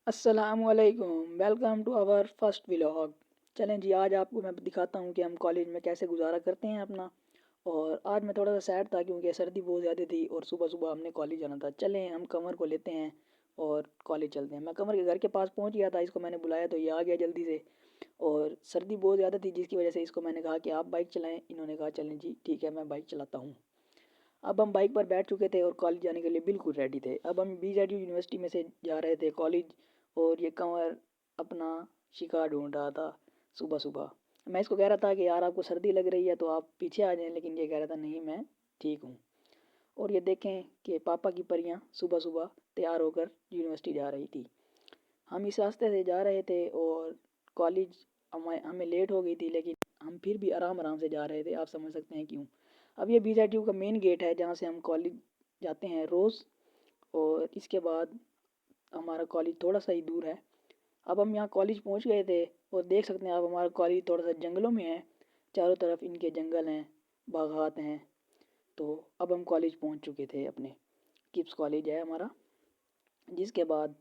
अस्सलाम वालेकुम। Welcome to our first vlog. चलें जी, आज आपको मैं दिखाता हूँ कि हम कॉलेज में कैसे गुजारा करते हैं अपना। और आज मैं थोड़ा सा सैड था क्योंकि सर्दी बहुत ज़्यादा थी और सुबह सुबह हमने कॉलेज जाना था। चलें हम कमर को लेते हैं और कॉलेज चलते हैं। मैं कमर के घर के पास पहुँच गया था, इसको मैंने बुलाया तो ये आ गया जल्दी से। और सर्दी बहुत ज़्यादा थी जिसकी वजह से इसको मैंने कहा कि आप बाइक चलाएँ। इन्होंने कहा चलें जी ठीक है, मैं बाइक चलाता हूँ। अब हम बाइक पर बैठ चुके थे और कॉलेज जाने के लिए बिल्कुल रेडी थे। अब हम BZU यूनिवर्सिटी में से जा रहे थे कॉलेज। और ये कंवर अपना शिकार ढूंढ रहा था सुबह सुबह। मैं इसको कह रहा था कि यार आपको सर्दी लग रही है तो आप पीछे आ जाएं, लेकिन ये कह रहा था नहीं मैं ठीक हूँ। और ये देखें कि पापा की परियां सुबह सुबह तैयार होकर यूनिवर्सिटी जा रही थी। हम इस रास्ते से जा रहे थे और कॉलेज हमें हमें लेट हो गई थी, लेकिन हम फिर भी आराम आराम से जा रहे थे। आप समझ सकते हैं क्यों। अब ये BZU का मेन गेट है जहाँ से हम कॉलेज जाते हैं रोज़। और इसके बाद हमारा कॉलेज थोड़ा सा ही दूर है। अब हम यहाँ कॉलेज पहुँच गए थे और देख सकते हैं आप हमारा कॉलेज थोड़ा सा जंगलों में है। चारों तरफ इनके जंगल हैं, बागात हैं। तो अब हम कॉलेज पहुँच चुके थे अपने। किप्स कॉलेज है हमारा। जिसके बाद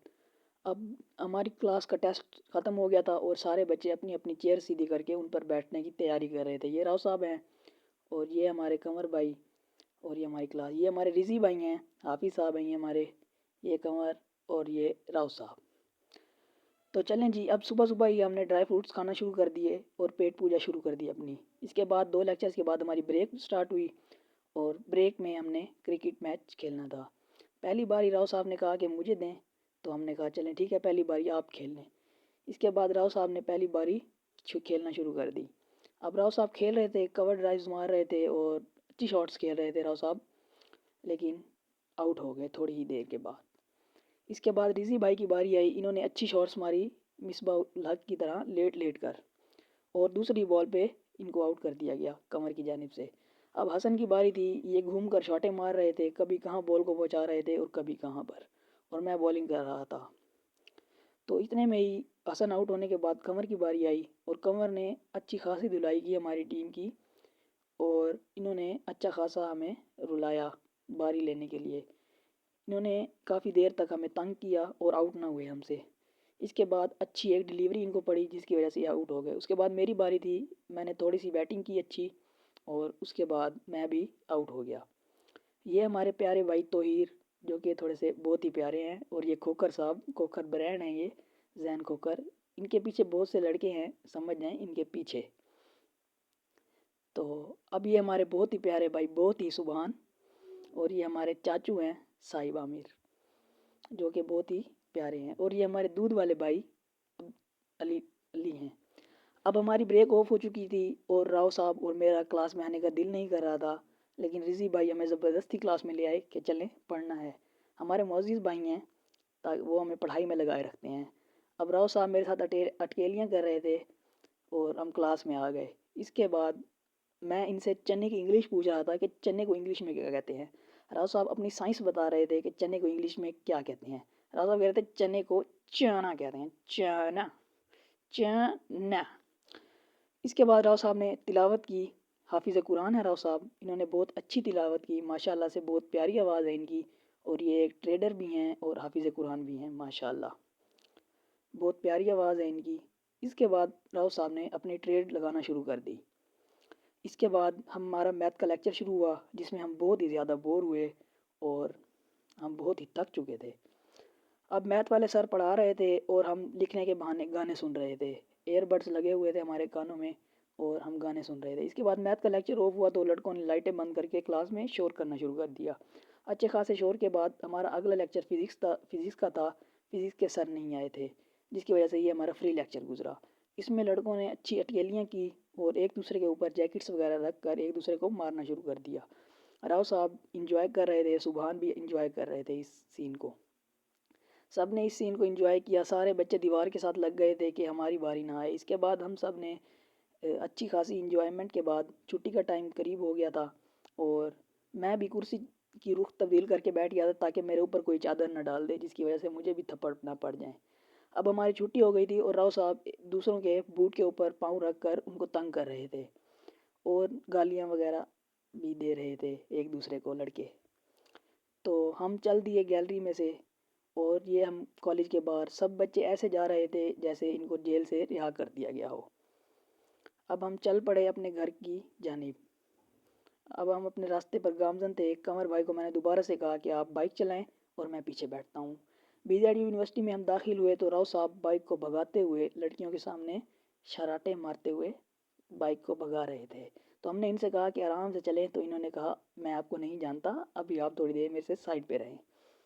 अब हमारी क्लास का टेस्ट ख़त्म हो गया था और सारे बच्चे अपनी अपनी चेयर सीधी करके उन पर बैठने की तैयारी कर रहे थे। ये राव साहब हैं और ये हमारे कंवर भाई। और ये हमारी क्लास, ये हमारे रिजी भाई हैं, हाफिज़ साहब हैं ये हमारे, ये कंवर और ये राव साहब। तो चलें जी, अब सुबह सुबह ही हमने ड्राई फ्रूट्स खाना शुरू कर दिए और पेट पूजा शुरू कर दी अपनी। इसके बाद 2 लेक्चर्स के बाद हमारी ब्रेक स्टार्ट हुई और ब्रेक में हमने क्रिकेट मैच खेलना था। पहली बार ही राव साहब ने कहा कि मुझे दें, तो हमने कहा चलें ठीक है पहली बारी आप खेल लें। इसके बाद राव साहब ने पहली बारी खेलना शुरू कर दी। अब राव साहब खेल रहे थे, कवर ड्राइव्स मार रहे थे और अच्छी शॉट्स खेल रहे थे राव साहब, लेकिन आउट हो गए थोड़ी ही देर के बाद। इसके बाद रिजी भाई की बारी आई, इन्होंने अच्छी शॉट्स मारी मिसबाह हक की तरह लेट लेट कर। और दूसरी बॉल पे इनको आउट कर दिया गया कमर की जानिब से। अब हसन की बारी थी, ये घूम कर शॉटें मार रहे थे, कभी कहाँ बॉल को पहुँचा रहे थे और कभी कहाँ पर। और मैं बॉलिंग कर रहा था। तो इतने में ही हसन आउट होने के बाद कंवर की बारी आई और कंवर ने अच्छी खासी धुलाई की हमारी टीम की। और इन्होंने अच्छा खासा हमें रुलाया बारी लेने के लिए। इन्होंने काफ़ी देर तक हमें तंग किया और आउट ना हुए हमसे। इसके बाद अच्छी एक डिलीवरी इनको पड़ी जिसकी वजह से ये आउट हो गए। उसके बाद मेरी बारी थी, मैंने थोड़ी सी बैटिंग की अच्छी और उसके बाद मैं भी आउट हो गया। ये हमारे प्यारे भाई तोहीर, जो कि थोड़े से बहुत ही प्यारे हैं। और ये खोकर साहब, खोकर ब्रांड हैं ये, जैन खोकर। इनके पीछे बहुत से लड़के हैं, समझ जाएं इनके पीछे। तो अब ये हमारे बहुत ही प्यारे भाई, बहुत ही सुबहान। और ये हमारे चाचू हैं साहिब आमिर, जो कि बहुत ही प्यारे हैं। और ये हमारे दूध वाले भाई अली अली हैं। अब हमारी ब्रेक ऑफ हो चुकी थी और राव साहब और मेरा क्लास में आने का दिल नहीं कर रहा था, लेकिन रिजी भाई हमें ज़बरदस्ती क्लास में ले आए कि चलें पढ़ना है। हमारे मोअज़्ज़िज़ भाई हैं, ताकि वो हमें पढ़ाई में लगाए रखते हैं। अब राव साहब मेरे साथ अटकेलियाँ कर रहे थे और हम क्लास में आ गए। इसके बाद मैं इनसे चने की इंग्लिश पूछ रहा था कि चने को इंग्लिश में क्या कहते हैं। राव साहब अपनी साइंस बता रहे थे कि चने को इंग्लिश में क्या कहते हैं। राव साहब कह रहे थे चने को चना कहते हैं, चना, चना। इसके बाद राव साहब ने तिलावत की। हाफिज़ कुरान है राव साहब, इन्होंने बहुत अच्छी तिलावत की माशाल्लाह से, बहुत प्यारी आवाज़ है इनकी। और ये एक ट्रेडर भी हैं और हाफिज़ कुरान भी हैं माशाल्लाह, बहुत प्यारी आवाज़ है इनकी। इसके बाद राव साहब ने अपनी ट्रेड लगाना शुरू कर दी। इसके बाद हमारा मैथ का लेक्चर शुरू हुआ जिसमें हम बहुत ही ज़्यादा बोर हुए और हम बहुत ही थक चुके थे। अब मैथ वाले सर पढ़ा रहे थे और हम लिखने के बहाने गाने सुन रहे थे। एयरबड्स लगे हुए थे हमारे कानों में और हम गाने सुन रहे थे। इसके बाद मैथ का लेक्चर ऑफ हुआ तो लड़कों ने लाइटें बंद करके क्लास में शोर करना शुरू कर दिया। अच्छे खासे शोर के बाद हमारा अगला लेक्चर फिज़िक्स का था। फिज़िक्स के सर नहीं आए थे जिसकी वजह से ये हमारा फ्री लेक्चर गुजरा। इसमें लड़कों ने अच्छी अटकेलियाँ की और एक दूसरे के ऊपर जैकेट्स वगैरह रख कर एक दूसरे को मारना शुरू कर दिया। राव साहब इंजॉय कर रहे थे, सुबहान भी इंजॉय कर रहे थे इस सीन को। सब ने इस सीन को एंजॉय किया, सारे बच्चे दीवार के साथ लग गए थे कि हमारी बारी ना आए। इसके बाद हम सब ने अच्छी खासी इंजॉयमेंट के बाद छुट्टी का टाइम करीब हो गया था और मैं भी कुर्सी की रुख तब्दील करके बैठ गया था ताकि मेरे ऊपर कोई चादर न डाल दे जिसकी वजह से मुझे भी थप्पड़ ना पड़ जाए। अब हमारी छुट्टी हो गई थी और राव साहब दूसरों के बूट के ऊपर पाँव रख कर उनको तंग कर रहे थे और गालियाँ वगैरह भी दे रहे थे एक दूसरे को लड़के। तो हम चल दिए गैलरी में से اور یہ ہم کالج کے باہر سب بچے ایسے جا رہے تھے جیسے ان کو جیل سے رہا کر دیا گیا ہو۔ اب ہم چل پڑے اپنے گھر کی جانب۔ اب ہم اپنے راستے پر گامزن تھے۔ قمر بھائی کو میں نے دوبارہ سے کہا کہ آپ بائک چلائیں اور میں پیچھے بیٹھتا ہوں۔ بی زیڈ یونیورسٹی میں ہم داخل ہوئے تو راؤ صاحب بائک کو بھگاتے ہوئے لڑکیوں کے سامنے شراٹے مارتے ہوئے بائک کو بھگا رہے تھے۔ تو ہم نے ان سے کہا کہ آرام سے چلیں، تو انہوں نے کہا میں آپ کو نہیں جانتا، ابھی آپ تھوڑی دیر میرے سے سائڈ پہ رہیں۔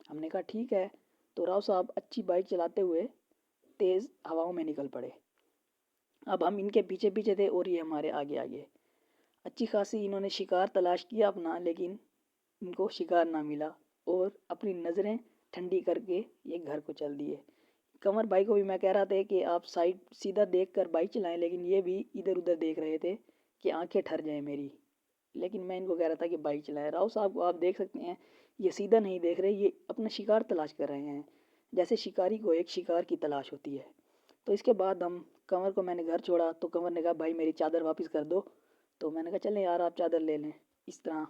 ہم نے کہا ٹھیک ہے۔ تو راؤ صاحب اچھی بائک چلاتے ہوئے تیز ہواؤں میں نکل پڑے۔ اب ہم ان کے پیچھے پیچھے تھے اور یہ ہمارے آگے آگے۔ اچھی خاصی انہوں نے شکار تلاش کیا اپنا، لیکن ان کو شکار نہ ملا اور اپنی نظریں ٹھنڈی کر کے یہ گھر کو چل دیے۔ قمر بھائی کو بھی میں کہہ رہا تھا کہ آپ سائڈ سیدھا دیکھ کر بائک چلائیں، لیکن یہ بھی ادھر ادھر دیکھ رہے تھے کہ آنکھیں ٹھر جائیں میری، لیکن میں ان کو کہہ رہا تھا کہ بائک چلائیں۔ راؤ صاحب کو آپ دیکھ سکتے ہیں، یہ سیدھا نہیں دیکھ رہے، یہ اپنا شکار تلاش کر رہے ہیں جیسے شکاری کو ایک شکار کی تلاش ہوتی ہے۔ تو اس کے بعد ہم قمر کو میں نے گھر چھوڑا تو قمر نے کہا بھائی میری چادر واپس کر دو۔ تو میں نے کہا چلیں یار آپ چادر لے لیں۔ اس طرح